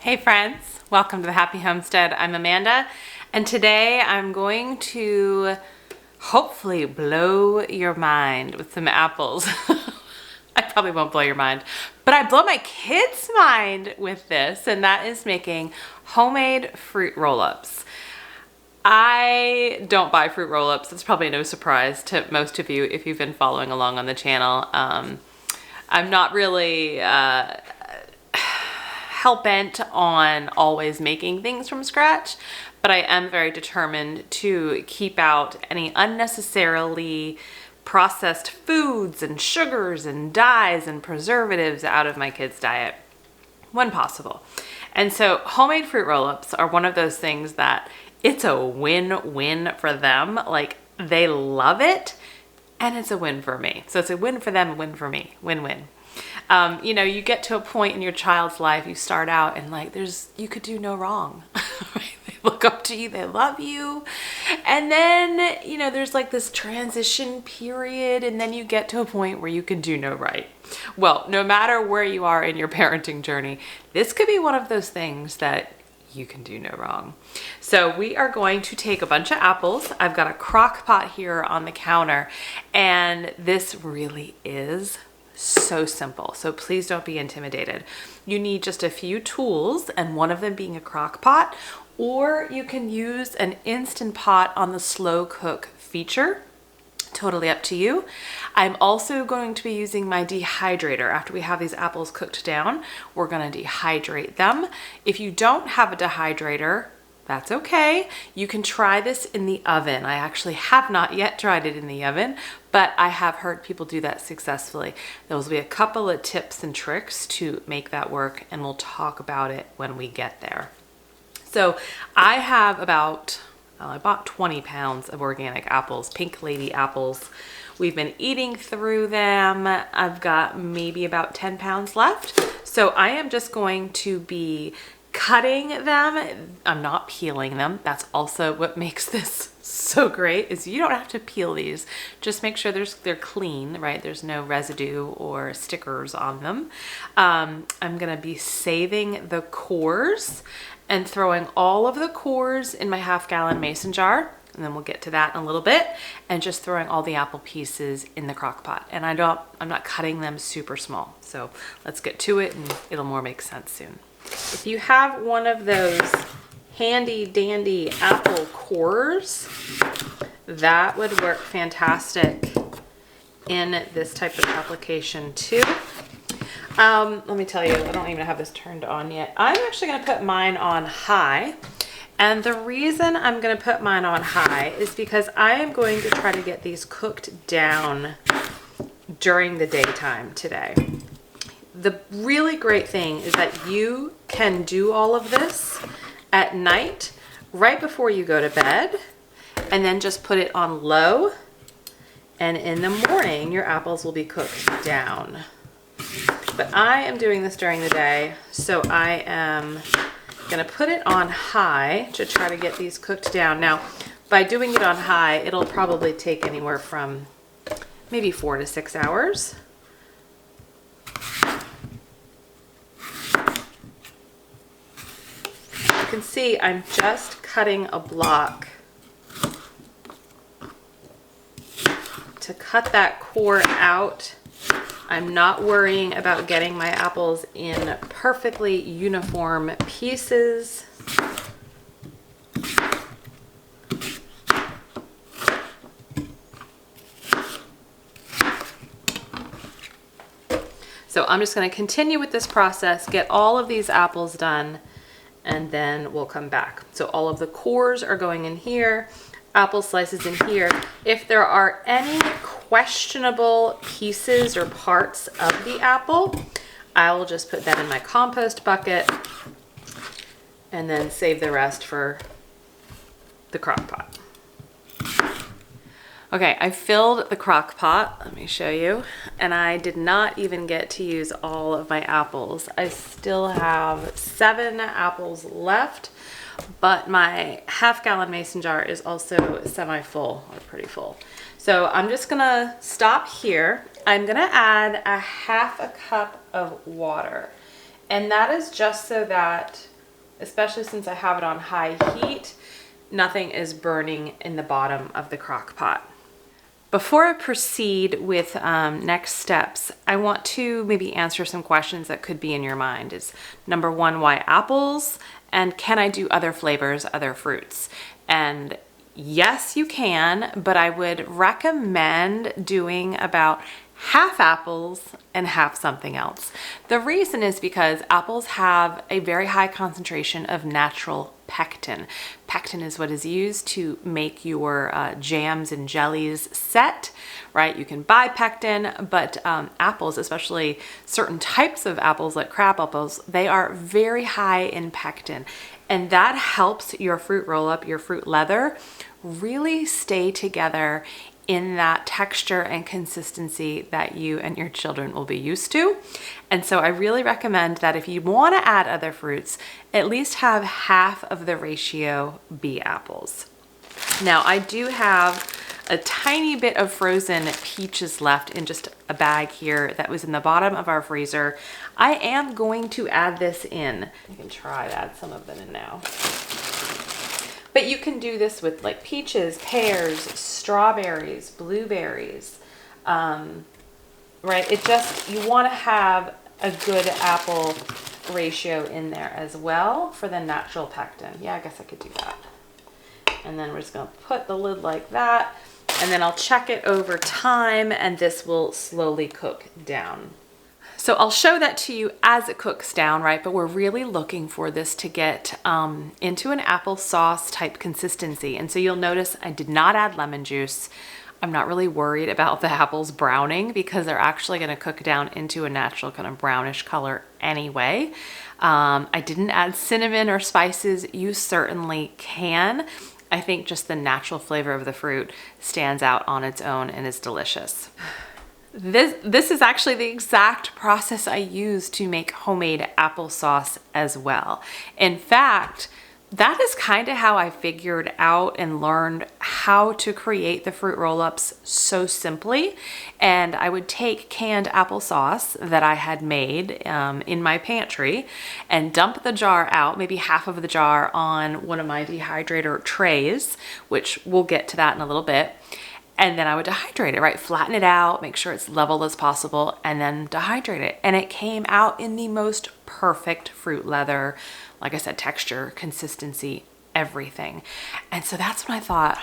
Hey friends, welcome to the Happy Homestead. I'm Amanda, and today I'm going to hopefully blow your mind with some apples. I probably won't blow your mind, but I blow my kids' mind with this, and that is making homemade fruit roll-ups. I don't buy fruit roll-ups. It's probably no surprise to most of you if you've been following along on the channel. I'm not really hell-bent on always making things from scratch, but I am very determined to keep out any unnecessarily processed foods and sugars and dyes and preservatives out of my kids' diet when possible. And so homemade fruit roll-ups are one of those things that it's a win-win for them. Like, they love it, and it's a win for me. So it's a win for them, a win for me, win-win. You know, you get to a point in your child's life, you start out and like, you could do no wrong. They look up to you, they love you. And then, you know, there's like this transition period, and then you get to a point where you can do no right. Well, no matter where you are in your parenting journey, this could be one of those things that you can do no wrong. So we are going to take a bunch of apples. I've got a crock pot here on the counter, and this really is so simple. So please don't be intimidated. You need just a few tools, and one of them being a crock pot, or you can use an Instant Pot on the slow cook feature. Totally up to you. I'm also going to be using my dehydrator. After we have these apples cooked down, we're going to dehydrate them. If you don't have a dehydrator, that's okay. You can try this in the oven. I actually have not yet tried it in the oven, but I have heard people do that successfully. There will be a couple of tips and tricks to make that work, and we'll talk about it when we get there. So I have about, I bought 20 pounds of organic apples, Pink Lady apples. We've been eating through them. I've got maybe about 10 pounds left. So I am just going to be cutting them. I'm not peeling them. That's also what makes this so great, is you don't have to peel these. Just make sure they're clean, right? There's no residue or stickers on them. I'm gonna be saving the cores and throwing all of the cores in my half-gallon mason jar, and then we'll get to that in a little bit, and just throwing all the apple pieces in the crock pot. And I'm not cutting them super small. So let's get to it, and it'll more make sense soon. If you have one of those handy dandy apple cores, that would work fantastic in this type of application too. Let me tell you, I don't even have this turned on yet. I'm actually going to put mine on high. And the reason I'm going to put mine on high is because I am going to try to get these cooked down during the daytime today. The really great thing is that you can do all of this at night, right before you go to bed, and then just put it on low, and in the morning your apples will be cooked down. But I am doing this during the day, so I am gonna put it on high to try to get these cooked down. Now, by doing it on high, it'll probably take anywhere from maybe 4 to 6 hours. You can see I'm just cutting a block to cut that core out. I'm not worrying about getting my apples in perfectly uniform pieces. So I'm just going to continue with this process, get all of these apples done, and then we'll come back. So all of the cores are going in here, apple slices in here. If there are any questionable pieces or parts of the apple, I will just put that in my compost bucket and then save the rest for the crock pot. Okay, I filled the crock pot, let me show you, and I did not even get to use all of my apples. I still have 7 apples left, but my half-gallon mason jar is also semi-full, or pretty full. So I'm just gonna stop here. I'm gonna add a 1/2 cup of water, and that is just so that especially since I have it on high heat, nothing is burning in the bottom of the crock pot. Before I proceed with next steps, I want to maybe answer some questions that could be in your mind. Is number one, why apples? And can I do other flavors, other fruits? And yes, you can, but I would recommend doing about half apples and half something else. The reason is because apples have a very high concentration of natural pectin. Pectin is what is used to make your jams and jellies set, right? You can buy pectin, but apples, especially certain types of apples like crab apples, they are very high in pectin. And that helps your fruit roll up, your fruit leather, really stay together in that texture and consistency that you and your children will be used to. And so I really recommend that if you want to add other fruits, at least have half of the ratio be apples. Now I do have a tiny bit of frozen peaches left in just a bag here that was in the bottom of our freezer. I am going to add this in. You can try to add some of them in now. But you can do this with like peaches, pears, strawberries, blueberries, right? You want to have a good apple ratio in there as well for the natural pectin. Yeah, I guess I could do that. And then we're just going to put the lid like that, and then I'll check it over time, and this will slowly cook down. So I'll show that to you as it cooks down, right? But we're really looking for this to get into an applesauce type consistency. And so you'll notice I did not add lemon juice. I'm not really worried about the apples browning because they're actually going to cook down into a natural kind of brownish color anyway. I didn't add cinnamon or spices. You certainly can. I think just the natural flavor of the fruit stands out on its own and is delicious. This is actually the exact process I use to make homemade applesauce as well. In fact, that is kind of how I figured out and learned how to create the fruit roll-ups so simply. And I would take canned applesauce that I had made in my pantry and dump the jar out, maybe half of the jar on one of my dehydrator trays, which we'll get to that in a little bit. And then I would dehydrate it, right? Flatten it out, make sure it's level as possible, and then dehydrate it. And it came out in the most perfect fruit leather, like I said, texture, consistency, everything. And so that's when I thought,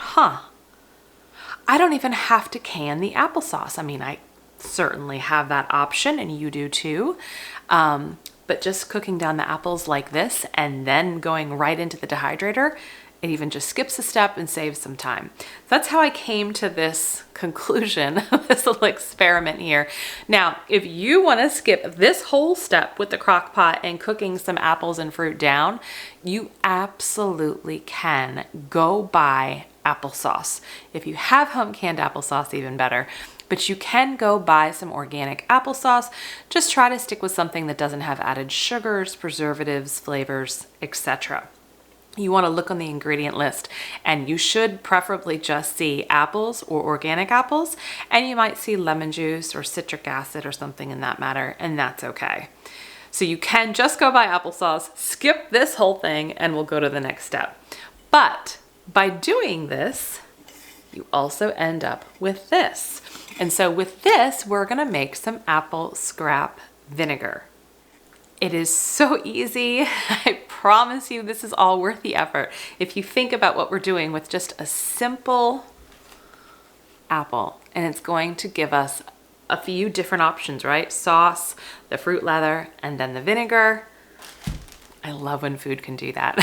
I don't even have to can the applesauce. I mean, I certainly have that option, and you do too. But just cooking down the apples like this and then going right into the dehydrator, it even just skips a step and saves some time. That's how I came to this conclusion, this little experiment here. Now, if you want to skip this whole step with the crock pot and cooking some apples and fruit down, you absolutely can go buy applesauce. If you have home canned applesauce, even better. But you can go buy some organic applesauce. Just try to stick with something that doesn't have added sugars, preservatives, flavors, etc. You want to look on the ingredient list, and you should preferably just see apples or organic apples, and you might see lemon juice or citric acid or something in that matter, and that's okay. So you can just go buy applesauce, skip this whole thing, and we'll go to the next step. But by doing this, you also end up with this. And so with this, we're going to make some apple scrap vinegar. It is so easy. I promise you this is all worth the effort. If you think about what we're doing with just a simple apple, and it's going to give us a few different options, right? Sauce, the fruit leather, and then the vinegar. I love when food can do that.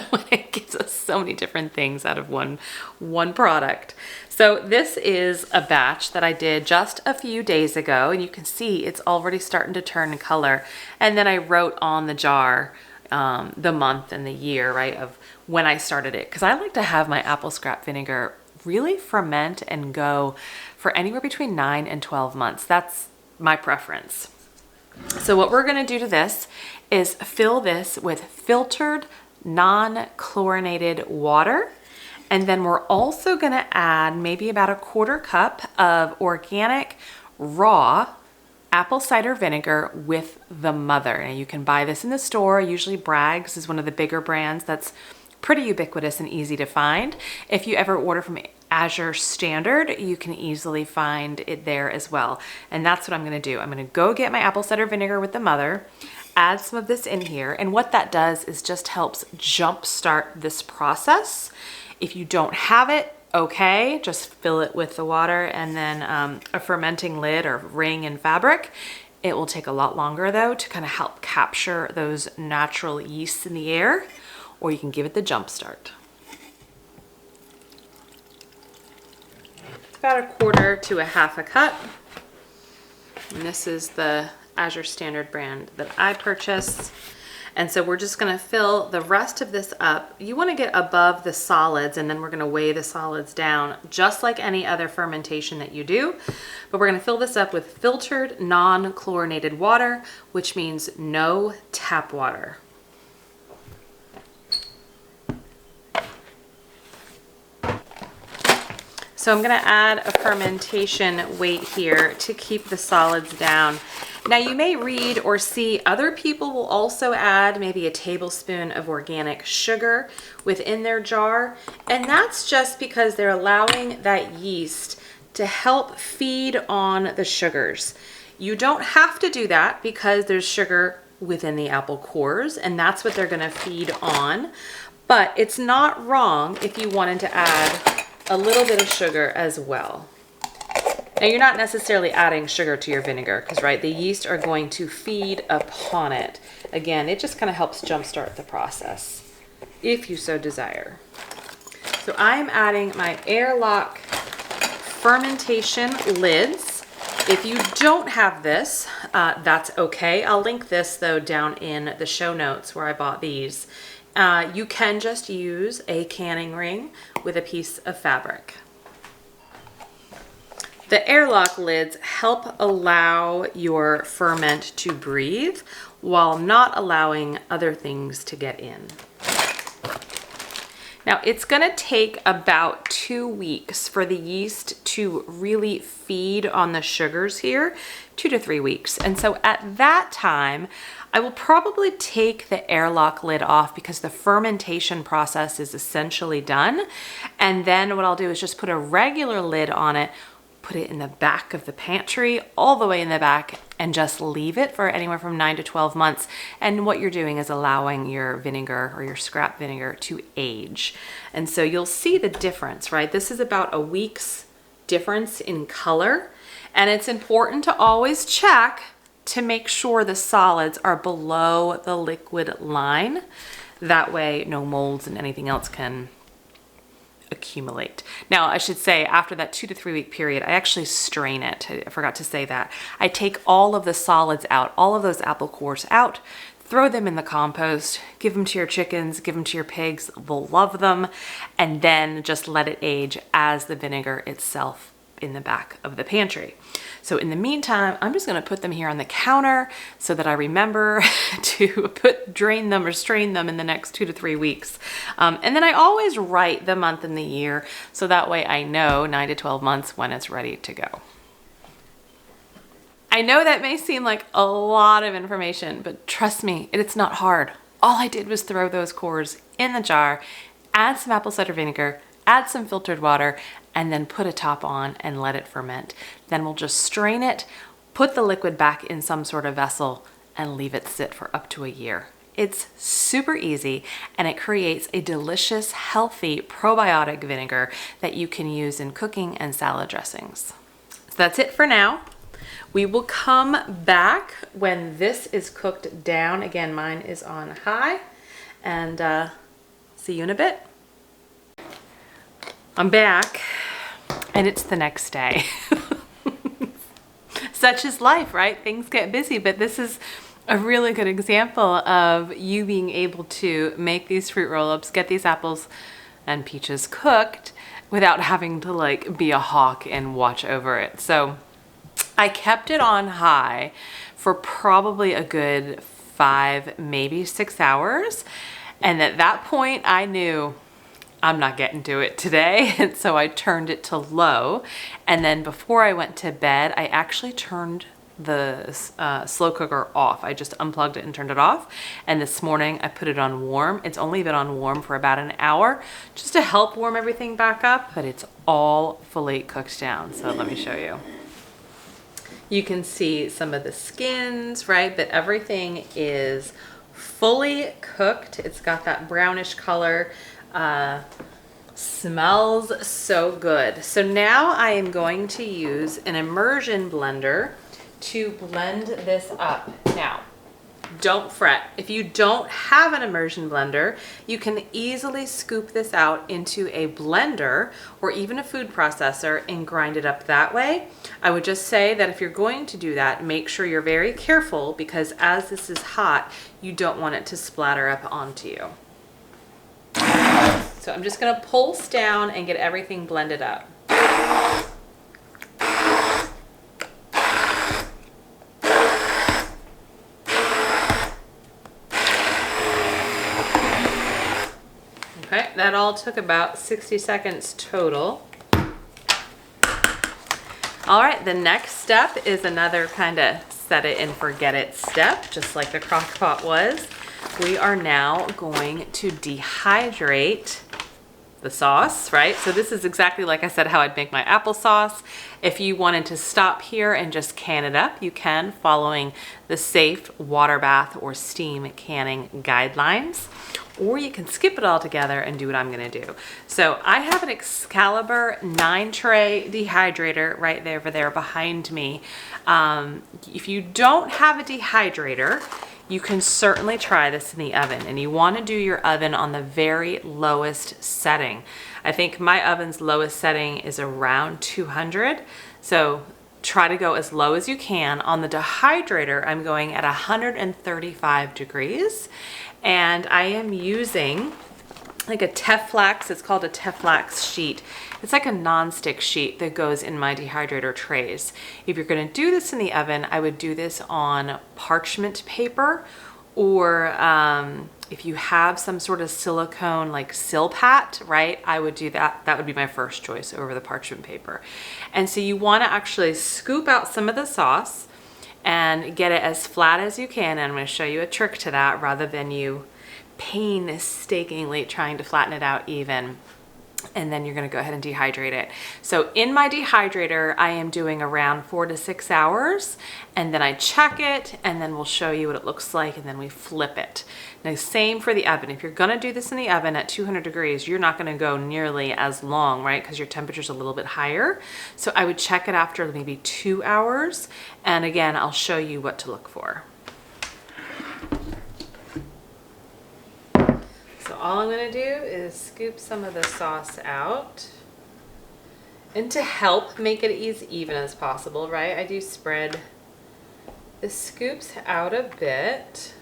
When it gives us so many different things out of one product. So this is a batch that I did just a few days ago, and you can see it's already starting to turn color. And then I wrote on the jar the month and the year, right, of when I started it, because I like to have my apple scrap vinegar really ferment and go for anywhere between 9 and 12 months. That's my preference. So what we're going to do to this is fill this with filtered, non-chlorinated water. And then we're also going to add maybe about a 1/4 cup of organic raw apple cider vinegar with the mother. And you can buy this in the store. Usually Bragg's is one of the bigger brands that's pretty ubiquitous and easy to find. If you ever order from Azure Standard, you can easily find it there as well. And that's what I'm gonna do. I'm gonna go get my apple cider vinegar with the mother, add some of this in here, and what that does is just helps jumpstart this process. If you don't have it, okay, just fill it with the water and then a fermenting lid or ring and fabric. It will take a lot longer though to kind of help capture those natural yeasts in the air, or you can give it the jump start. It's about 1/4 to 1/2 cup. And this is the Azure Standard brand that I purchased. And so we're just gonna fill the rest of this up. You wanna get above the solids, and then we're gonna weigh the solids down just like any other fermentation that you do. But we're gonna fill this up with filtered, non-chlorinated water, which means no tap water. So I'm gonna add a fermentation weight here to keep the solids down. Now you may read or see other people will also add maybe a tablespoon of organic sugar within their jar. And that's just because they're allowing that yeast to help feed on the sugars. You don't have to do that because there's sugar within the apple cores, and that's what they're gonna feed on. But it's not wrong if you wanted to add a little bit of sugar as well. Now you're not necessarily adding sugar to your vinegar because, right, the yeast are going to feed upon it. Again, it just kind of helps jumpstart the process if you so desire. So I'm adding my Airlock fermentation lids. If you don't have this, that's okay. I'll link this though down in the show notes where I bought these. You can just use a canning ring with a piece of fabric. The Airlock lids help allow your ferment to breathe while not allowing other things to get in. Now it's gonna take about 2 weeks for the yeast to really feed on the sugars here, 2 to 3 weeks. And so at that time, I will probably take the Airlock lid off because the fermentation process is essentially done. And then what I'll do is just put a regular lid on it, put it in the back of the pantry, all the way in the back, and just leave it for anywhere from 9 to 12 months. And what you're doing is allowing your vinegar or your scrap vinegar to age. And so you'll see the difference, right? This is about a week's difference in color. And it's important to always check to make sure the solids are below the liquid line. That way no molds and anything else can accumulate. Now I should say after that 2 to 3 week period, I actually strain it. I forgot to say that. I take all of the solids out, all of those apple cores out, throw them in the compost, give them to your chickens, give them to your pigs, they'll love them, and then just let it age as the vinegar itself in the back of the pantry. So in the meantime, I'm just gonna put them here on the counter so that I remember to drain them or strain them in the next 2 to 3 weeks. And then I always write the month and the year so that way I know 9 to 12 months when it's ready to go. I know that may seem like a lot of information, but trust me, it's not hard. All I did was throw those cores in the jar, add some apple cider vinegar, add some filtered water, and then put a top on and let it ferment. Then we'll just strain it, put the liquid back in some sort of vessel, and leave it sit for up to a year. It's super easy, and it creates a delicious, healthy probiotic vinegar that you can use in cooking and salad dressings. So that's it for now. We will come back when this is cooked down. Again, mine is on high, and see you in a bit. I'm back, and it's the next day. Such is life, right? Things get busy, but this is a really good example of you being able to make these fruit roll-ups, get these apples and peaches cooked without having to like be a hawk and watch over it. So I kept it on high for probably a good 5, maybe 6 hours. And at that point I knew I'm not getting to it today. And so I turned it to low. And then before I went to bed, I actually turned the slow cooker off. I just unplugged it and turned it off. And this morning I put it on warm. It's only been on warm for about an hour just to help warm everything back up, but it's all fully cooked down. So let me show you. You can see some of the skins, right? But everything is fully cooked. It's got that brownish color. Smells so good. So now I am going to use an immersion blender to blend this up. Now, don't fret. If you don't have an immersion blender, you can easily scoop this out into a blender or even a food processor and grind it up that way. I would just say that if you're going to do that, make sure you're very careful, because as this is hot, you don't want it to splatter up onto you. So I'm just gonna pulse down and get everything blended up. Okay, that all took about 60 seconds total. All right, the next step is another kind of set it and forget it step, just like the crock pot was. We are now going to dehydrate the sauce, right? So this is exactly like I said how I'd make my applesauce. If you wanted to stop here and just can it up, you can, following the safe water bath or steam canning guidelines, or you can skip it all together and do what I'm gonna do. So I have an Excalibur 9-tray dehydrator right there over there behind me. If you don't have a dehydrator, you can certainly try this in the oven, and you want to do your oven on the very lowest setting. I think my oven's lowest setting is around 200, so try to go as low as you can. On the dehydrator, I'm going at 135 degrees, and I am using like a Teflax, it's called a Teflax sheet. It's like a non-stick sheet that goes in my dehydrator trays. If you're gonna do this in the oven, I would do this on parchment paper, or if you have some sort of silicone like Silpat, right? I would do that. That would be my first choice over the parchment paper. And so you wanna actually scoop out some of the sauce and get it as flat as you can. And I'm gonna show you a trick to that rather than you painstakingly trying to flatten it out even. And then you're gonna go ahead and dehydrate it. So in my dehydrator, I am doing around 4 to 6 hours, and then I check it, and then we'll show you what it looks like, and then we flip it. Now, same for the oven. If you're gonna do this in the oven at 200 degrees, you're not gonna go nearly as long, right? Because your temperature's a little bit higher. So I would check it after maybe 2 hours, and again, I'll show you what to look for. So all I'm gonna do is scoop some of the sauce out. And to help make it as even as possible, right? I do spread the scoops out a bit.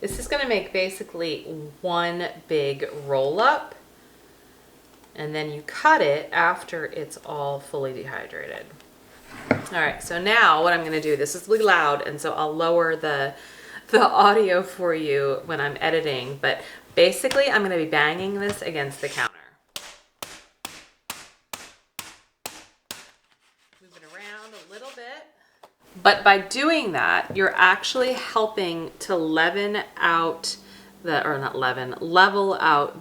This is gonna make basically one big roll up, and then you cut it after it's all fully dehydrated. All right, so now what I'm gonna do, this is really loud, and so I'll lower the audio for you when I'm editing, but basically I'm gonna be banging this against the counter. Move it around a little bit. But by doing that, you're actually helping to level out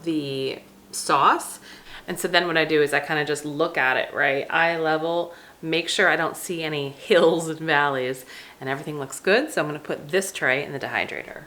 the sauce. And so then what I do is I kind of just look at it, right? Eye level, make sure I don't see any hills and valleys, and everything looks good. So I'm gonna put this tray in the dehydrator.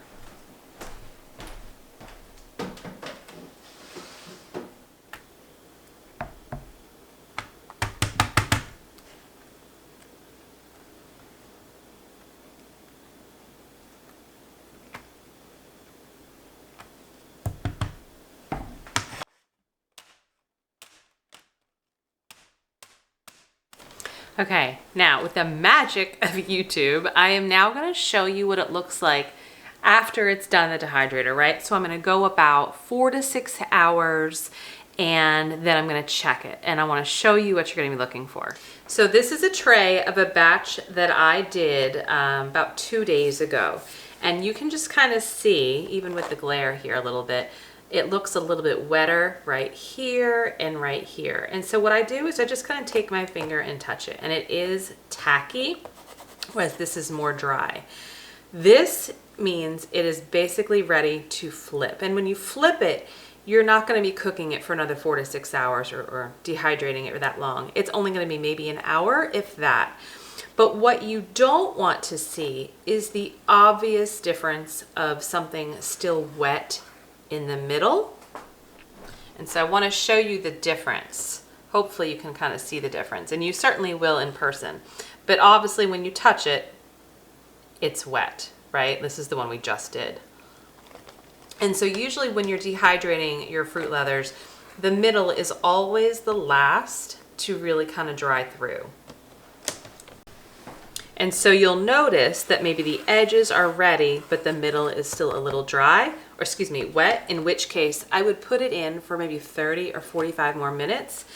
Okay, now with the magic of YouTube, I am now gonna show you what it looks like after it's done the dehydrator, right? So I'm gonna go about 4 to 6 hours, and then I'm gonna check it. And I wanna show you what you're gonna be looking for. So this is a tray of a batch that I did about 2 days ago. And you can just kind of see, even with the glare here a little bit, it looks a little bit wetter right here and right here. And so what I do is I just kind of take my finger and touch it, and it is tacky, whereas this is more dry. This means it is basically ready to flip. And when you flip it, you're not going to be cooking it for another 4 to 6 hours or dehydrating it for that long. It's only going to be maybe an hour, if that. But what you don't want to see is the obvious difference of something still wet in the middle. And so I want to show you the difference. Hopefully you can kind of see the difference, and you certainly will in person. But obviously when you touch it, it's wet, right? This is the one we just did. And so usually when you're dehydrating your fruit leathers, the middle is always the last to really kind of dry through. And so you'll notice that maybe the edges are ready, but the middle is still a little dry, or excuse me, wet, in which case I would put it in for maybe 30 or 45 more minutes.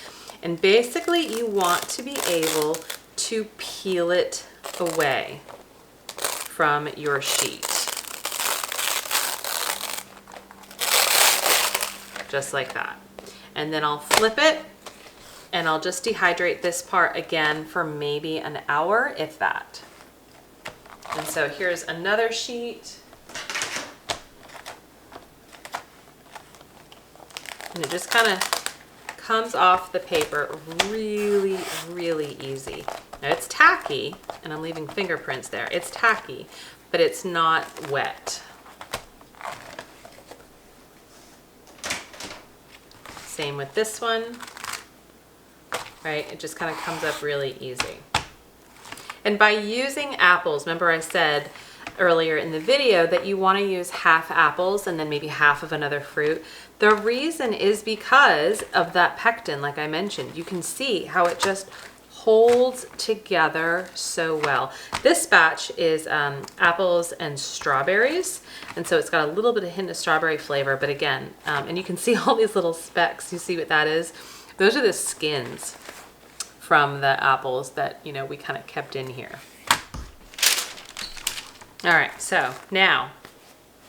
And basically you want to be able to peel it away from your sheet. Just like that. And then I'll flip it, and I'll just dehydrate this part again for maybe an hour, if that. And so here's another sheet. And it just kind of comes off the paper really, really easy. Now it's tacky, and I'm leaving fingerprints there. It's tacky, but it's not wet. Same with this one. Right? It just kind of comes up really easy. And by using apples, remember I said earlier in the video that you want to use half apples and then maybe half of another fruit. The reason is because of that pectin, like I mentioned. You can see how it just holds together so well. This batch is apples and strawberries, and so it's got a little bit of hint of strawberry flavor, but again, and you can see all these little specks. You see what that is? Those are the skins from the apples that, you know, we kind of kept in here. All right, so now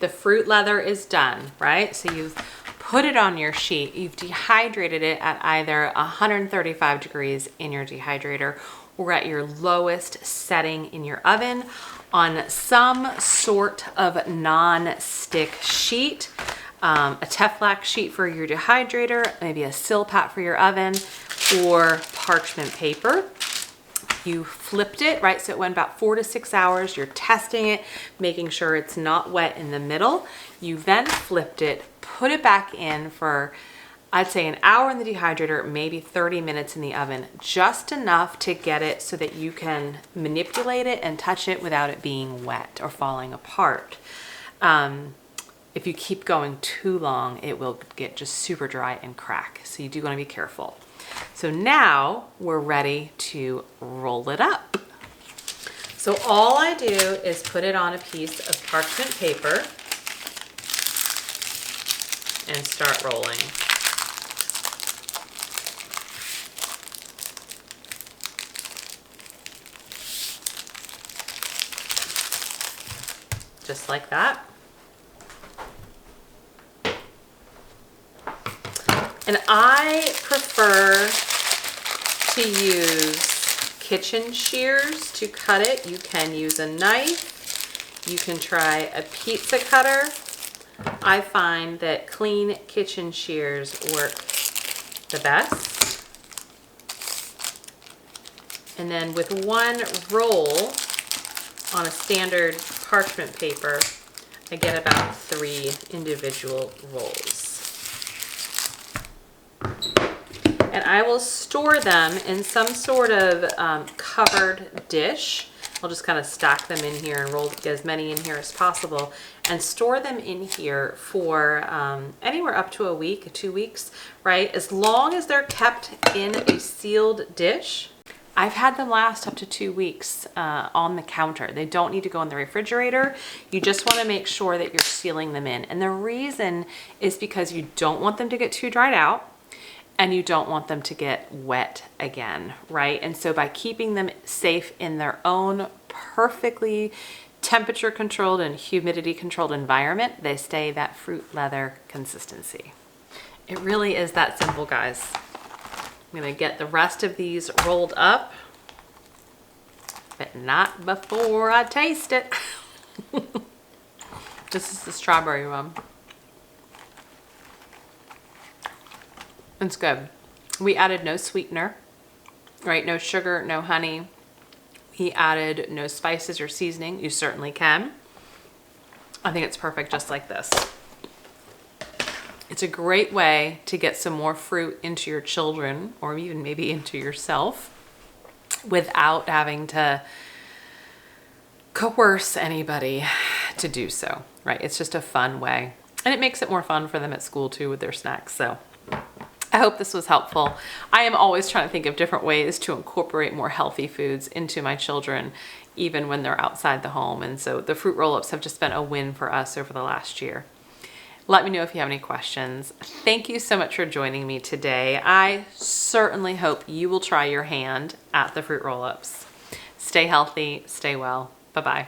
the fruit leather is done, right? So you've put it on your sheet, you've dehydrated it at either 135 degrees in your dehydrator or at your lowest setting in your oven on some sort of non-stick sheet. A Teflon sheet for your dehydrator, maybe a Silpat for your oven, or parchment paper. You flipped it, right? So it went about 4 to 6 hours. You're testing it, making sure it's not wet in the middle. You then flipped it, put it back in for, I'd say, an hour in the dehydrator, maybe 30 minutes in the oven, just enough to get it so that you can manipulate it and touch it without it being wet or falling apart. If you keep going too long, it will get just super dry and crack. So you do want to be careful. So now we're ready to roll it up. So all I do is put it on a piece of parchment paper and start rolling. Just like that. And I prefer to use kitchen shears to cut it. You can use a knife. You can try a pizza cutter. I find that clean kitchen shears work the best. And then with one roll on a standard parchment paper, I get about 3 individual rolls. And I will store them in some sort of covered dish. I'll just kind of stack them in here and roll get as many in here as possible and store them in here for anywhere up to a week, 2 weeks, right? As long as they're kept in a sealed dish. I've had them last up to 2 weeks on the counter. They don't need to go in the refrigerator. You just want to make sure that you're sealing them in. And the reason is because you don't want them to get too dried out, and you don't want them to get wet again, right? And so by keeping them safe in their own perfectly temperature controlled and humidity controlled environment, they stay that fruit leather consistency. It really is that simple, guys. I'm gonna get the rest of these rolled up, but not before I taste it. This is the strawberry one. It's good. We added no sweetener, right? No sugar, no honey. We added no spices or seasoning. You certainly can. I think it's perfect just like this. It's a great way to get some more fruit into your children, or even maybe into yourself, without having to coerce anybody to do so, right? It's just a fun way. And it makes it more fun for them at school too with their snacks. So I hope this was helpful. I am always trying to think of different ways to incorporate more healthy foods into my children, even when they're outside the home. And so the fruit roll-ups have just been a win for us over the last year. Let me know if you have any questions. Thank you so much for joining me today. I certainly hope you will try your hand at the fruit roll-ups. Stay healthy, stay well. Bye-bye.